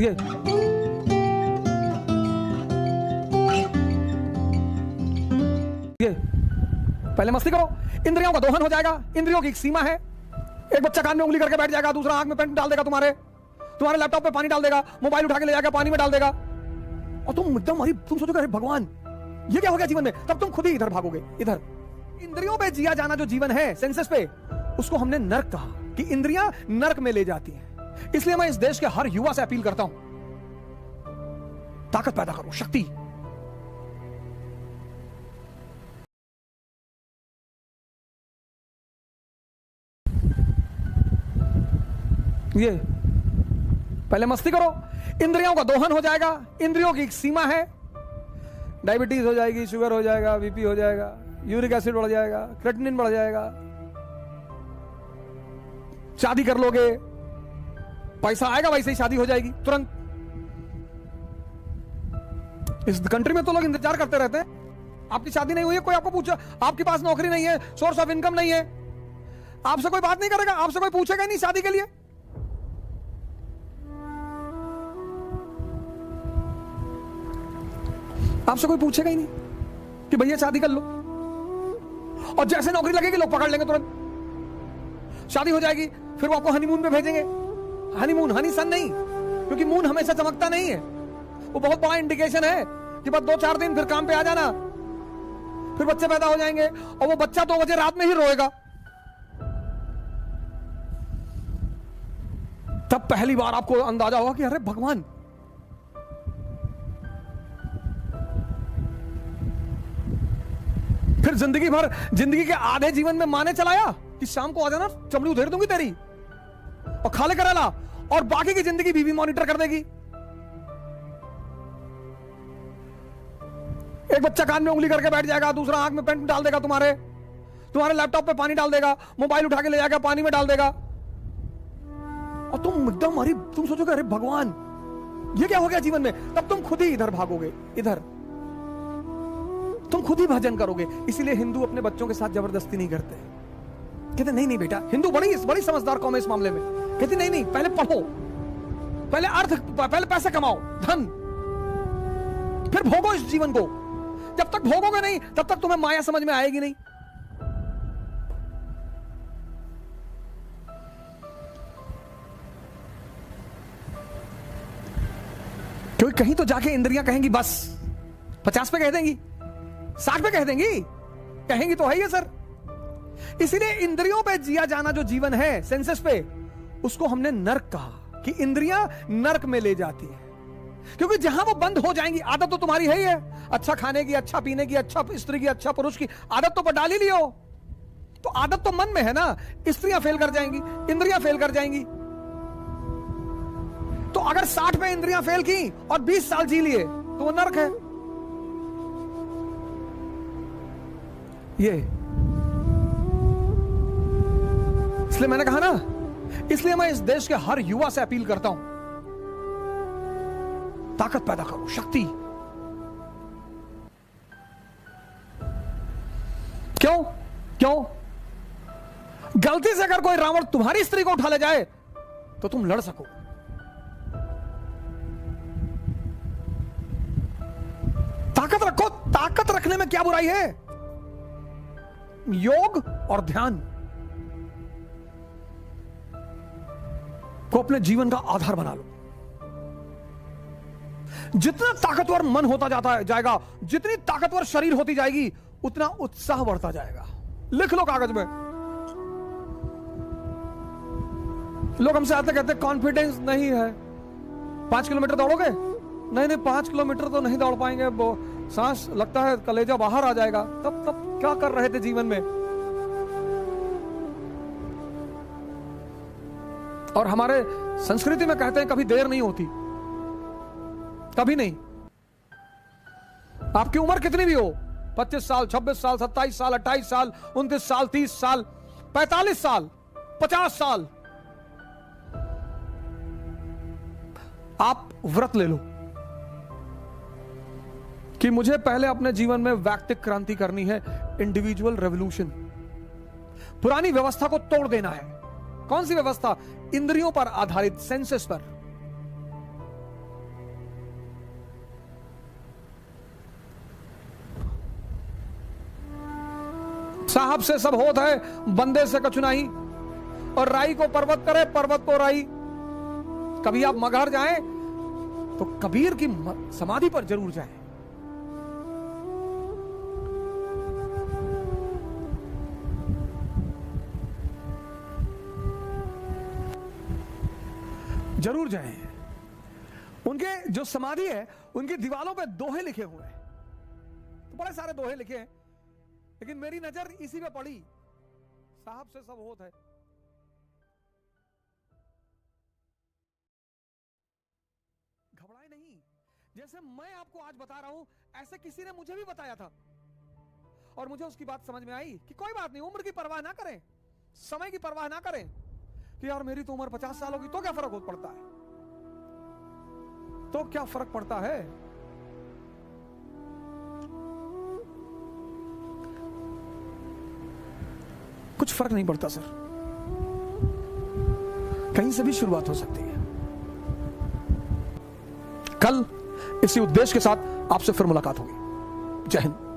ये पहले मस्ती करो, इंद्रियों का दोहन हो जाएगा। इंद्रियों की एक सीमा है। एक बच्चा कान में उंगली करके बैठ जाएगा, दूसरा आंख में पेन डाल देगा, तुम्हारे लैपटॉप पे पानी डाल देगा, मोबाइल उठा के ले जाकर पानी में डाल देगा, और तुम एकदम तुम सोचोगे अरे भगवान ये क्या हो गया जीवन में। तब तुम खुद ही इधर भागोगे। इधर इंद्रियों पे जिया जाना जो जीवन है, सेंसेस पे, उसको हमने नर्क कहा कि इंद्रियां नर्क में ले जाती हैं। इसलिए मैं इस देश के हर युवा से अपील करता हूं, ताकत पैदा करो, शक्ति। ये पहले मस्ती करो, इंद्रियों का दोहन हो जाएगा। इंद्रियों की एक सीमा है। डायबिटीज हो जाएगी, शुगर हो जाएगा, बीपी हो जाएगा, यूरिक एसिड बढ़ जाएगा, क्रेटिनिन बढ़ जाएगा, शादी कर लोगे, पैसा आएगा वैसे ही शादी हो जाएगी तुरंत। इस कंट्री में तो लोग इंतजार करते रहते हैं। आपकी शादी नहीं हुई है, कोई आपको पूछा, आपके पास नौकरी नहीं है, सोर्स ऑफ इनकम नहीं है, आपसे कोई बात नहीं करेगा, आपसे कोई पूछेगा नहीं शादी के लिए। आपसे कोई पूछेगा ही नहीं कि भैया शादी कर लो। और जैसे नौकरी लगेगी लोग पकड़ लेंगे तुरंत, शादी हो जाएगी, फिर वो आपको हनीमून पे भेजेंगे। हनीमून, हनी सन नहीं, क्योंकि मून हमेशा चमकता नहीं है। वो बहुत बड़ा इंडिकेशन है कि बस 2-4 दिन फिर काम पे आ जाना, फिर बच्चे पैदा हो जाएंगे, और वो बच्चा 2 बजे रात में ही रोएगा। तब पहली बार आपको अंदाजा होगा कि अरे भगवान, फिर जिंदगी भर, जिंदगी के आधे जीवन में माने चलाया कि शाम को आ जाना, चमड़ी उधेड़ दूंगी तेरी और खाले करेला, और बाकी की जिंदगी बीवी मॉनिटर कर देगी। एक बच्चा कान में उंगली करके बैठ जाएगा, दूसरा आंख में पेन डाल देगा, तुम्हारे लैपटॉप पे पानी डाल देगा, मोबाइल उठा के ले जाकर पानी में डाल देगा, और तुम एकदम तुम सोचोगे अरे भगवान ये क्या हो गया जीवन में। तब तुम खुद ही इधर भागोगे। इधर तुम खुद ही भजन करोगे। इसीलिए हिंदू अपने बच्चों के साथ जबरदस्ती नहीं करते। कहते नहीं बेटा, हिंदू बड़ी समझदार कौम है इस मामले में। कहती नहीं, पहले पढ़ो, पहले पैसे कमाओ, धन, फिर भोगो इस जीवन को। जब तक भोगोगे नहीं, तब तक तुम्हें माया समझ में आएगी नहीं। क्योंकि कहीं तो जाके इंद्रियां कहेंगी बस, 50 पे कह देंगी, 60 पे कह देंगी, कहेंगी तो है ही सर। इसीलिए इंद्रियों पे जिया जाना जो जीवन है, सेंसेस पे, उसको हमने नर्क कहा कि इंद्रियां नर्क में ले जाती है। क्योंकि जहां वो बंद हो जाएंगी, आदत तो तुम्हारी है ही है, अच्छा खाने की, अच्छा पीने की, अच्छा स्त्री की, अच्छा पुरुष की आदत तो पर डाल ही लियो। तो आदत तो मन में है ना। स्त्रियां फेल कर जाएंगी, इंद्रियां फेल कर जाएंगी। तो अगर 60 पे इंद्रियां फेल की और 20 साल जी लिए तो वो नर्क है। ये इसलिए मैंने कहा ना, इसलिए मैं इस देश के हर युवा से अपील करता हूं, ताकत पैदा करो, शक्ति। क्यों गलती से अगर कोई रावण तुम्हारी स्त्री को उठा ले जाए तो तुम लड़ सको। ताकत रखो। ताकत रखने में क्या बुराई है। योग और ध्यान को अपने जीवन का आधार बना लो। जितना ताकतवर मन होता जाएगा, जितनी ताकतवर शरीर होती जाएगी, उतना उत्साह बढ़ता जाएगा। लिख लो कागज में। लोग हमसे आते कहते कॉन्फिडेंस नहीं है। 5 किलोमीटर दौड़ोगे? नहीं 5 किलोमीटर तो नहीं दौड़ पाएंगे, वो सांस लगता है कलेजा बाहर आ जाएगा। तब क्या कर रहे थे जीवन में। और हमारे संस्कृति में कहते हैं कभी देर नहीं होती, कभी नहीं। आपकी उम्र कितनी भी हो, 25 साल, 26 साल, 27 साल, 28 साल, 29 साल, 30 साल, 45 साल, 50 साल, आप व्रत ले लो कि मुझे पहले अपने जीवन में व्यक्तिगत क्रांति करनी है, इंडिविजुअल रेवोल्यूशन। पुरानी व्यवस्था को तोड़ देना है। कौन सी व्यवस्था? इंद्रियों पर आधारित, सेंसेस पर। साहब से सब होत है, बंदे से कछु नहीं। और राई को पर्वत करे, पर्वत को राई। कभी आप मगहर जाएं तो कबीर की समाधि पर जरूर जाएं। जरूर जाएं। उनके जो समाधि है, उनकी दीवारों पे दोहे लिखे हुए हैं, तो बड़े सारे दोहे लिखे हैं, लेकिन मेरी नजर इसी पे पड़ी, साहब से सब होत है। घबराए नहीं, जैसे मैं आपको आज बता रहा हूं, ऐसे किसी ने मुझे भी बताया था, और मुझे उसकी बात समझ में आई कि कोई बात नहीं, उम्र की परवाह ना करें, समय की परवाह ना करें कि यार मेरी तो उम्र 50 साल होगी, तो क्या फर्क पड़ता है, तो क्या फर्क पड़ता है। कुछ फर्क नहीं पड़ता सर, कहीं से भी शुरुआत हो सकती है। कल इसी उद्देश्य के साथ आपसे फिर मुलाकात होगी। जय हिंद।